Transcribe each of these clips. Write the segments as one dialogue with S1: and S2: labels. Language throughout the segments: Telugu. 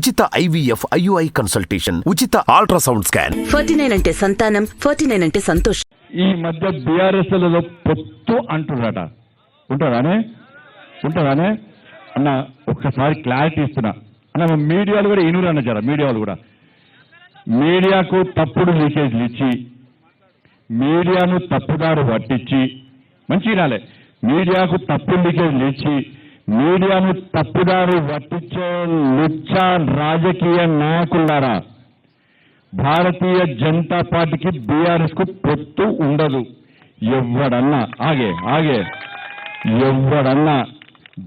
S1: ఉచిత IVF IUI కన్సల్టేషన్, ఉచిత అల్ట్రాసౌండ్ స్కాన్.
S2: 49 అంటే సంతానం, 49 అంటే సంతోషం.
S3: ఈ మధ్య బీఆర్ఎస్ లలో పొత్తు అంటున్నారట. ఉంటారానే అన్న ఒక్కసారి క్లారిటీ ఇస్తున్నా అన్న. మీడియాలు కూడా ఇనురు అన్న జర మీడియాలు కూడా మీడియాకు తప్పుడు లీకేజ్లు ఇచ్చి మీడియాను తప్పుదారు పట్టించి మంచి రాలే మీడియాకు తప్పుడు లీకేజ్లు ఇచ్చి మీడియాను తప్పుదారు పట్టించే లుచ్చా రాజకీయ నాయకులారా, భారతీయ జనతా పార్టీకి బీఆర్ఎస్ కు పొత్తు ఉండదు. ఎవడన్నా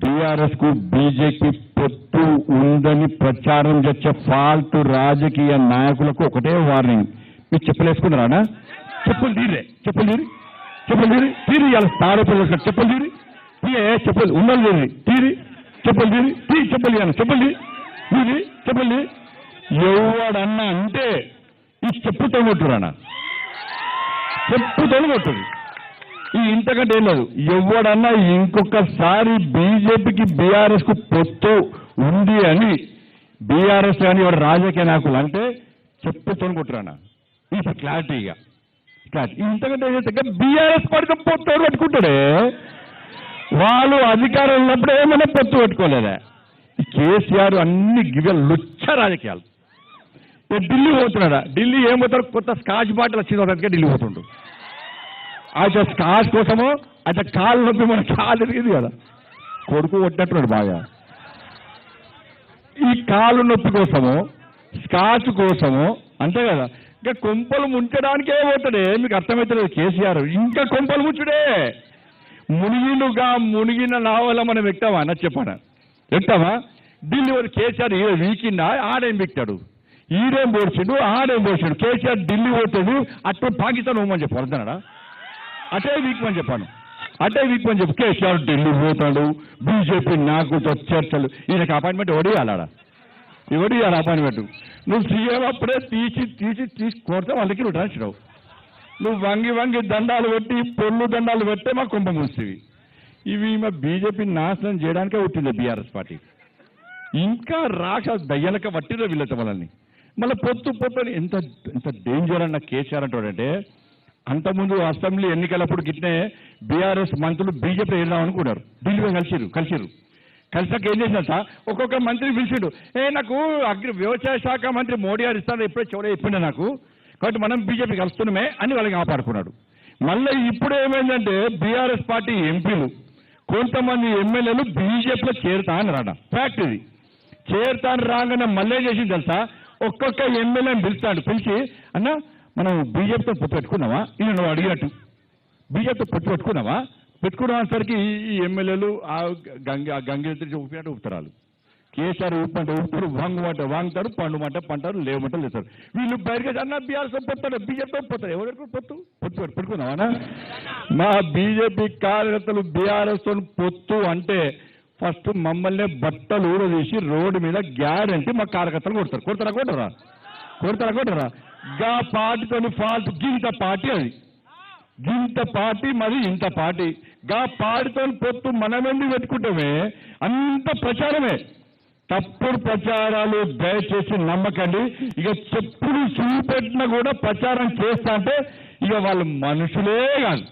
S3: బీఆర్ఎస్ కు బీజేపీ పొత్తు ఉందని ప్రచారం చేసే ఫాల్తు రాజకీయ నాయకులకు ఒకటే వార్నింగ్. మీరు చెప్పులేసుకున్నారా? చెప్పులు తీరి ఇలా స్థారపడి చెప్పులు తీరి చెప్పులు ఉన్నది తీరి చెప్పులు తీరి ఎవడన్నా అంటే ఈ చెప్పుతో కొట్టురానా, చెప్పుతో కొట్టుడు. ఈ ఇంతకంటే ఏం లేదు. ఎవడన్నా ఇంకొకసారి బీజేపీకి బీఆర్ఎస్ కు పొత్తు ఉంది అని బీఆర్ఎస్ కానీ ఎవరు రాజకీయ నాయకులు అంటే చెప్పుతో కొట్టురానా. ఇది క్లారిటీగా ఇంతకంటే బీఆర్ఎస్ పార్టీతో పొత్తు పెట్టుకుంటాడే. వాళ్ళు అధికారం ఉన్నప్పుడు ఏమైనా పొత్తు పెట్టుకోలేదా? ఈ కేసీఆర్ అన్ని లుచ్చ రాజకీయాలు. ఢిల్లీ పోతున్నాడా? ఢిల్లీ ఏం పోతాడు? కొత్త స్కాచ్ బాటిల్ వచ్చింది, ఢిల్లీ పోతుండు. అయితే స్కాచ్ కోసమో అయితే కాలు నొప్పి మన కాలు తిరిగింది కదా, కొడుకు కొట్టినట్టున్నాడు బాగా. ఈ కాలు నొప్పి కోసమో స్కాచ్ కోసమో అంతే కదా, ఇంకా కొంపలు ముంచడానికే పోతాడే. మీకు అర్థమవుతలేదు కేసీఆర్. ఇంకా కొంపలు ముంచుడే. మునిగిన నావల మనం ఎక్కుతామా అన్న చెప్పానా? ఎక్కుతామా? ఢిల్లీ వాడు కేసీఆర్ వీకిండా ఆడేం బిక్తాడు, ఈడేం పోడ్చిండు ఆడేం పోడ్చాడు. కేసీఆర్ ఢిల్లీ పోతాడు, అటు పాకిస్తాన్ పోమని చెప్పు అర్థనాడా? అటే వీక్మని చెప్పాను, అటే వీక్మని చెప్పు. కేసీఆర్ ఢిల్లీ పోతాడు, బీజేపీ నాకు చర్చలు. ఈయనకి అపాయింట్మెంట్ ఎవడియాలాడా? ఎవడియాలి అపాయింట్మెంట్? నువ్వు సీఎం అప్పుడే తీసి కొడితే వాళ్ళకి నువ్వు రాసిరావు. నువ్వు వంగి దండాలు పెట్టి పొల్లు దండాలు పెట్టే మా కుంభ మూసివి. ఇవి మా బీజేపీ నాశనం చేయడానికే పుట్టింది బీఆర్ఎస్ పార్టీ. ఇంకా రాక్ష దయ్యాలక పట్టిరో వీళ్ళతో వాళ్ళని. మళ్ళీ పొత్తు అని ఎంత డేంజర్ అన్న కేసీఆర్ అంటాడంటే, అంతకుముందు అసెంబ్లీ ఎన్నికలప్పుడు గిట్నే బీఆర్ఎస్ మంత్రులు బీజేపీ వెళ్దాం అనుకున్నారు. ఢిల్లీలో కలిసాక ఏం చేసినంత ఒక్కొక్క మంత్రి పిలిచిండు. నాకు వ్యవసాయ శాఖ మంత్రి మోడీ గారు ఇస్తాను ఎప్పుడే చెప్పిండే నాకు, కాబట్టి మనం బీజేపీ కలుస్తున్నామే అని వాళ్ళకి కాపాడుకున్నాడు. మళ్ళీ ఇప్పుడు ఏమైందంటే బీఆర్ఎస్ పార్టీ ఎంపీలు కొంతమంది ఎమ్మెల్యేలు బీజేపీలో చేరుతా అని రాడా. ఫ్యాక్ట్ ఇది. చేరుతాను రాగానే మళ్ళీ చేసింది తెలుసా, ఒక్కొక్క ఎమ్మెల్యేని పిలిచి అన్న మనం బీజేపీతో పొత్తు పెట్టుకున్నావా? ఈయన నువ్వు అడిగినట్టు బీజేపీతో పొత్తు పెట్టుకున్నసరికి ఈ ఎమ్మెల్యేలు ఆ గంగెత్తి ఊపినట్టు ఊపుతారు. కేసీఆర్ ఊపంటే ఊపుతారు, వాంగుతారు, పంటారు, లేవమంటారు లేస్తారు. వీళ్ళు బయటకు అన్న బీఆర్ఎస్తో పొత్తాడు, బీజేపీతో పొత్తాడు. ఎవరికి పొత్తు పెట్టుకున్నావా? మా బీజేపీ కార్యకర్తలు బీఆర్ఎస్తో పొత్తు అంటే ఫస్ట్ మమ్మల్ని బట్టలు ఊడదీసి రోడ్డు మీద గ్యారంటీ మా కార్యకర్తలు కొడతారా? గా పార్టీతో ఫాల్ట్ గింత పార్టీ, అది గింత పార్టీ, మరి ఇంత పార్టీ. గా పార్టీతో పొత్తు మనమెందుకు పెట్టుకుంటామే? అంత ప్రచారమే, తప్పుడు ప్రచారాలు దయచేసి నమ్మకండి. ఇక చెప్పులు చూపెట్టినా కూడా ప్రచారం చేస్తా అంటే ఇక వాళ్ళు మనుషులే కాదు.